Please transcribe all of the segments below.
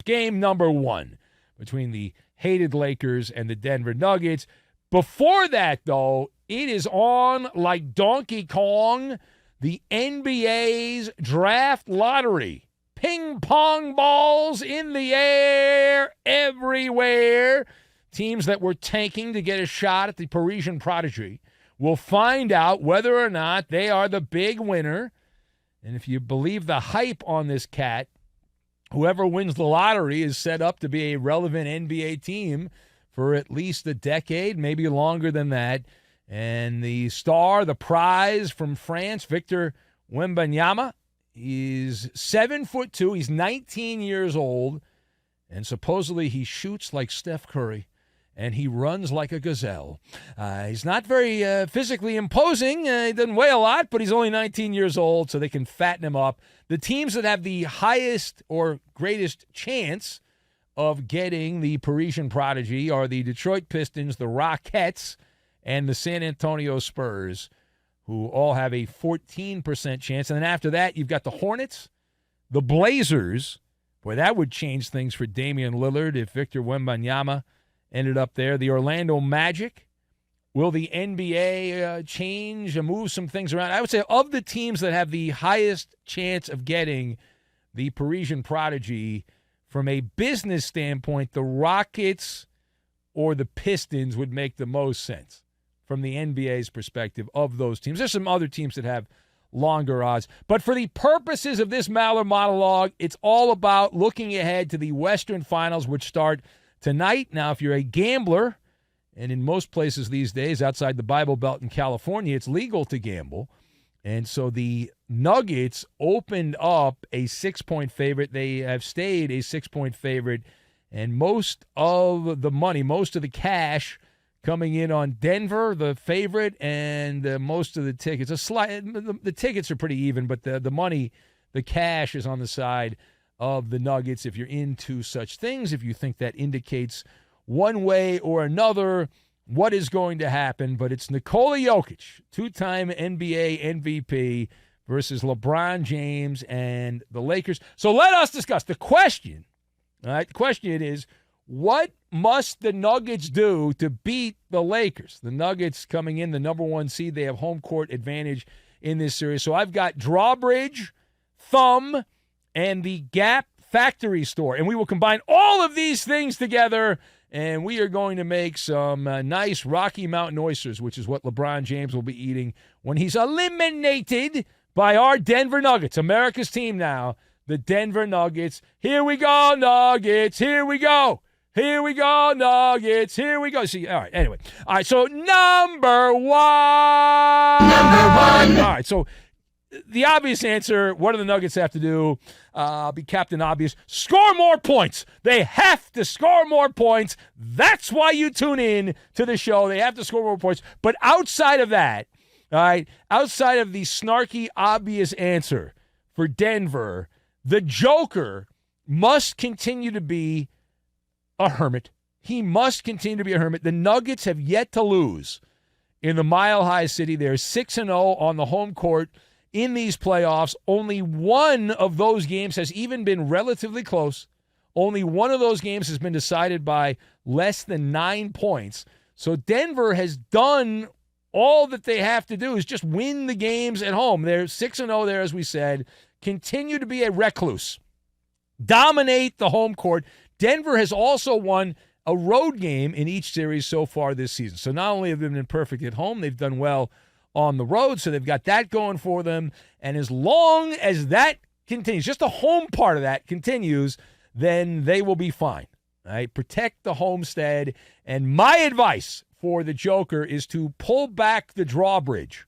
game number 1 between the hated Lakers and the Denver Nuggets. Before that, though, it is on like Donkey Kong, the NBA's draft lottery. Ping pong balls in the air everywhere. Teams that were tanking to get a shot at the Parisian prodigy will find out whether or not they are the big winner. And if you believe the hype on this cat, whoever wins the lottery is set up to be a relevant NBA team for at least a decade, maybe longer than that. And the star, the prize from France, Victor Wembanyama, he's 7'2". He's 19 years old, and supposedly he shoots like Steph Curry, and he runs like a gazelle. He's not very physically imposing. He doesn't weigh a lot, but he's only 19 years old, so they can fatten him up. The teams that have the highest or greatest chance of getting the Parisian prodigy are the Detroit Pistons, the Rockets, and the San Antonio Spurs, who all have a 14% chance. And then after that, you've got the Hornets, the Blazers. Boy, that would change things for Damian Lillard if Victor Wembanyama ended up there. The Orlando Magic. Will the NBA change and move some things around? I would say of the teams that have the highest chance of getting the Parisian prodigy, from a business standpoint, the Rockets or the Pistons would make the most sense from the NBA's perspective of those teams. There's some other teams that have longer odds. But for the purposes of this Maller monologue, it's all about looking ahead to the Western Finals, which start tonight. Now, if you're a gambler, and in most places these days outside the Bible Belt in California, it's legal to gamble. And so the Nuggets opened up a 6-point favorite. They have stayed a 6-point favorite. And most of the money, most of the cash coming in on Denver, the favorite, and most of the tickets. The tickets are pretty even, but the money, the cash is on the side of the Nuggets. If you're into such things, if you think that indicates one way or another what is going to happen. But it's Nikola Jokic, 2-time NBA MVP, versus LeBron James and the Lakers. So let us discuss the question. All right, the question is, what must the Nuggets do to beat the Lakers? The Nuggets coming in the number 1 seed. They have home court advantage in this series. So I've got Drawbridge, Thumb, and the Gap Factory Store. And we will combine all of these things together, and we are going to make some nice Rocky Mountain oysters, which is what LeBron James will be eating when he's eliminated by our Denver Nuggets, America's team now, the Denver Nuggets. Here we go, Nuggets. Here we go. Here we go, Nuggets. Here we go. See, all right, anyway. All right, so number one. All right, so the obvious answer, what do the Nuggets have to do? Be Captain Obvious. Score more points. They have to score more points. That's why you tune in to the show. They have to score more points. But outside of that, all right, outside of the snarky, obvious answer for Denver, the Joker must continue to be a hermit. He must continue to be a hermit. The Nuggets have yet to lose in the Mile High City. They're 6-0 on the home court in these playoffs. Only one of those games has even been relatively close. Only one of those games has been decided by less than 9 points. So Denver has done all that they have to do is just win the games at home. They're 6-0 there, as we said. Continue to be a recluse. Dominate the home court. Denver has also won a road game in each series so far this season. So not only have they been perfect at home, they've done well on the road, so they've got that going for them. And as long as that continues, just the home part of that continues, then they will be fine. All right? Protect the homestead. And my advice for the Joker is to pull back the drawbridge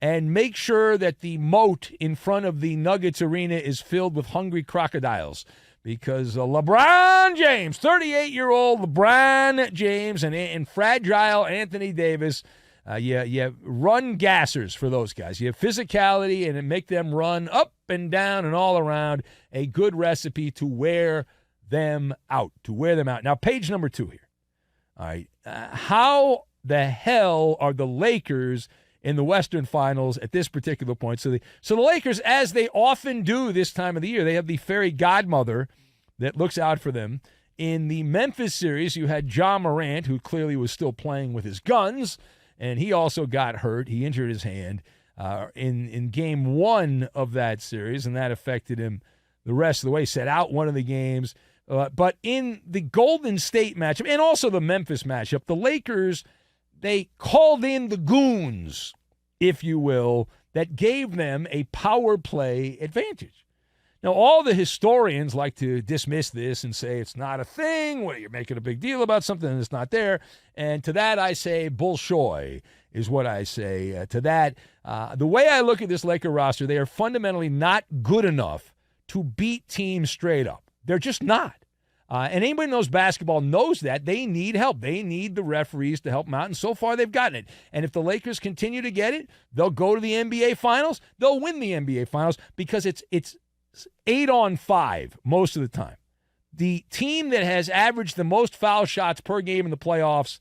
and make sure that the moat in front of the Nuggets arena is filled with hungry crocodiles. Because LeBron James, 38-year-old LeBron James, and fragile Anthony Davis, you have run gassers for those guys. You have physicality and make them run up and down and all around. A good recipe to wear them out, Now, page number 2 here. All right. How the hell are the Lakers in the Western Finals at this particular point? So the Lakers, as they often do this time of the year, they have the fairy godmother that looks out for them. In the Memphis series, you had Ja Morant, who clearly was still playing with his guns, and he also got hurt. He injured his hand in game one of that series, and that affected him the rest of the way. Set out one of the games. But in the Golden State matchup, and also the Memphis matchup, the Lakers, they called in the goons, if you will, that gave them a power play advantage. Now, all the historians like to dismiss this and say it's not a thing, well, you're making a big deal about something that's not there. And to that I say bullshoy is what I say. To that, the way I look at this Laker roster, they are fundamentally not good enough to beat teams straight up. They're just not. And anybody who knows basketball knows that. They need help. They need the referees to help them out, and so far they've gotten it. And if the Lakers continue to get it, they'll go to the NBA Finals. They'll win the NBA Finals because it's 8-on-5 most of the time. The team that has averaged the most foul shots per game in the playoffs,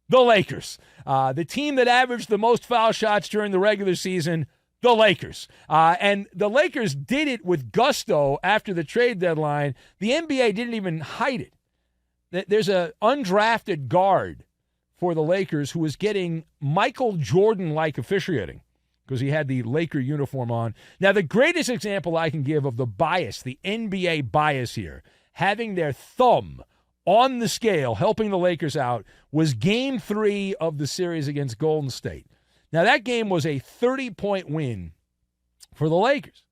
the Lakers. The team that averaged the most foul shots during the regular season, the Lakers. And the Lakers did it with gusto after the trade deadline. The NBA didn't even hide it. There's an undrafted guard for the Lakers who was getting Michael Jordan-like officiating because he had the Laker uniform on. Now, the greatest example I can give of the bias, the NBA bias here, having their thumb on the scale, helping the Lakers out, was Game 3 of the series against Golden State. Now, that game was a 30-point win for the Lakers.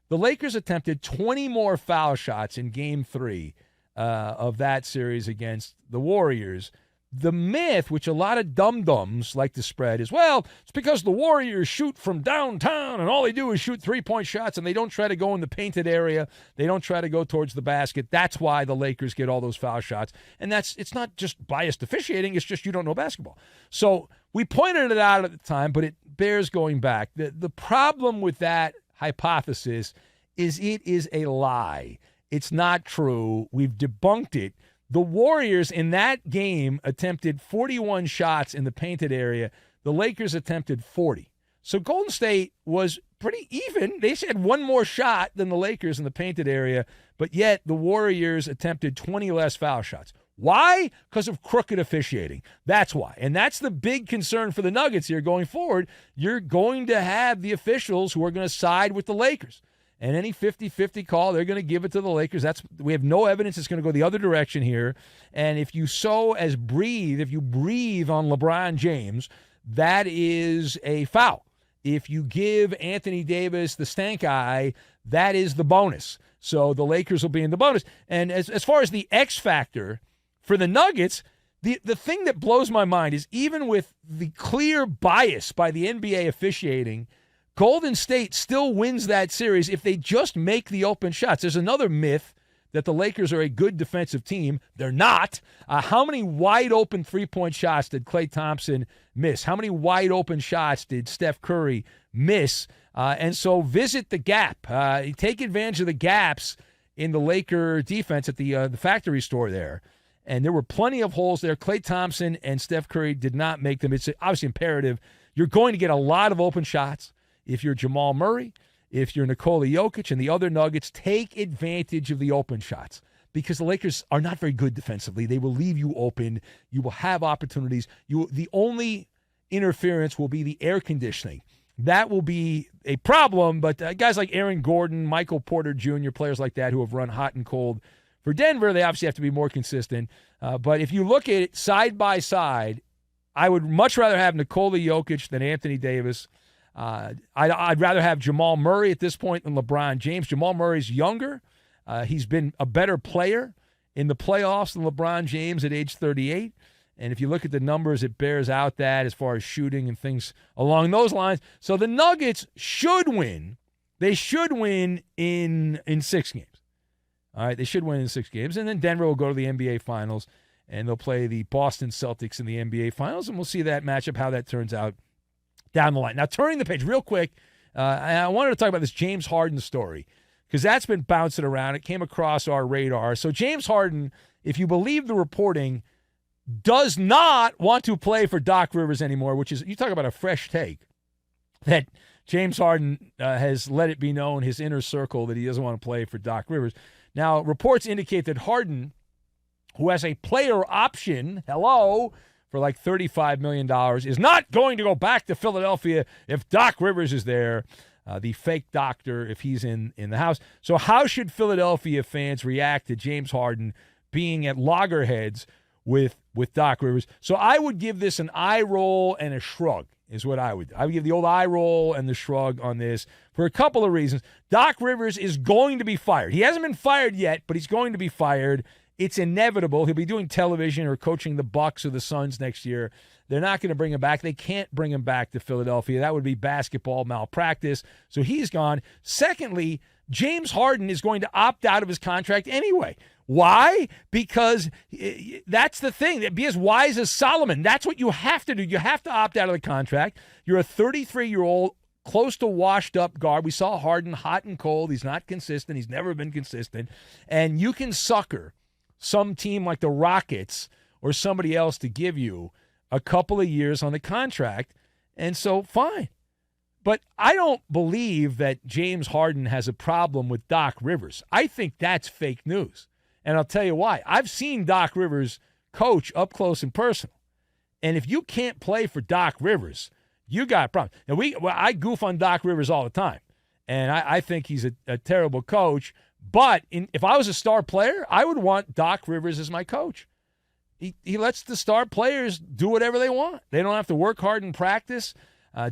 The Lakers attempted 20 more foul shots in Game 3 of that series against the Warriors. The myth, which a lot of dum-dums like to spread, is, well, it's because the Warriors shoot from downtown and all they do is shoot three-point shots and they don't try to go in the painted area. They don't try to go towards the basket. That's why the Lakers get all those foul shots. And it's not just biased officiating. It's just you don't know basketball. So we pointed it out at the time, but it bears going back. The problem with that hypothesis is it is a lie. It's not true. We've debunked it. The Warriors in that game attempted 41 shots in the painted area. The Lakers attempted 40. So Golden State was pretty even. They had one more shot than the Lakers in the painted area, but yet the Warriors attempted 20 less foul shots. Why? Because of crooked officiating. That's why. And that's the big concern for the Nuggets here going forward. You're going to have the officials who are going to side with the Lakers. And any 50-50 call, they're going to give it to the Lakers. We have no evidence it's going to go the other direction here. And if you if you breathe on LeBron James, that is a foul. If you give Anthony Davis the stank eye, that is the bonus. So the Lakers will be in the bonus. And as far as the X factor for the Nuggets, the thing that blows my mind is even with the clear bias by the NBA officiating, Golden State still wins that series if they just make the open shots. There's another myth that the Lakers are a good defensive team. They're not. How many wide-open three-point shots did Klay Thompson miss? How many wide-open shots did Steph Curry miss? And so visit the gap. Take advantage of the gaps in the Laker defense at the factory store there. And there were plenty of holes there. Klay Thompson and Steph Curry did not make them. It's obviously imperative. You're going to get a lot of open shots. If you're Jamal Murray, if you're Nikola Jokic and the other Nuggets, take advantage of the open shots because the Lakers are not very good defensively. They will leave you open. You will have opportunities. The only interference will be the air conditioning. That will be a problem, but guys like Aaron Gordon, Michael Porter Jr., players like that who have run hot and cold for Denver, they obviously have to be more consistent. But if you look at it side by side, I would much rather have Nikola Jokic than Anthony Davis. I'd rather have Jamal Murray at this point than LeBron James. Jamal Murray's younger. He's been a better player in the playoffs than LeBron James at age 38. And if you look at the numbers, it bears out that as far as shooting and things along those lines. So the Nuggets should win. They should win in 6 games. All right, they should win in 6 games. And then Denver will go to the NBA Finals, and they'll play the Boston Celtics in the NBA Finals, and we'll see that matchup, how that turns out down the line. Now, turning the page real quick, I wanted to talk about this James Harden story because that's been bouncing around. It came across our radar. So James Harden, if you believe the reporting, does not want to play for Doc Rivers anymore, which is, you talk about a fresh take, that James Harden has let it be known, his inner circle, that he doesn't want to play for Doc Rivers. Now, reports indicate that Harden, who has a player option, for like $35 million, is not going to go back to Philadelphia if Doc Rivers is there, the fake doctor, if he's in the house. So how should Philadelphia fans react to James Harden being at loggerheads with Doc Rivers? So I would give this an eye roll and a shrug is what I would do. I would give the old eye roll and the shrug on this for a couple of reasons. Doc Rivers is going to be fired. He hasn't been fired yet, but he's going to be fired. It's inevitable. He'll be doing television or coaching the Bucks or the Suns next year. They're not going to bring him back. They can't bring him back to Philadelphia. That would be basketball malpractice. So he's gone. Secondly, James Harden is going to opt out of his contract anyway. Why? Because that's the thing. Be as wise as Solomon. That's what you have to do. You have to opt out of the contract. You're a 33-year-old, close to washed-up guard. We saw Harden hot and cold. He's not consistent. He's never been consistent. And you can sucker some team like the Rockets or somebody else to give you a couple of years on the contract. And so, fine. But I don't believe that James Harden has a problem with Doc Rivers. I think that's fake news. And I'll tell you why. I've seen Doc Rivers coach up close and personal. And if you can't play for Doc Rivers, you got a problem. Now, I goof on Doc Rivers all the time. And I think he's a terrible coach. But if I was a star player, I would want Doc Rivers as my coach. He lets the star players do whatever they want. They don't have to work hard in practice.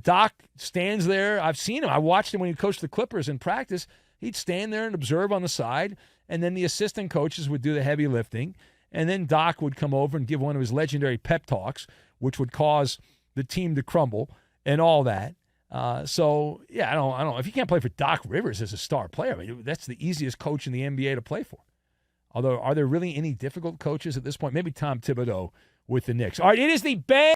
Doc stands there. I've seen him. I watched him when he coached the Clippers in practice. He'd stand there and observe on the side, and then the assistant coaches would do the heavy lifting, and then Doc would come over and give one of his legendary pep talks, which would cause the team to crumble and all that. So, yeah, I don't know. If you can't play for Doc Rivers as a star player, I mean, that's the easiest coach in the NBA to play for. Although, are there really any difficult coaches at this point? Maybe Tom Thibodeau with the Knicks. All right, it is the bang.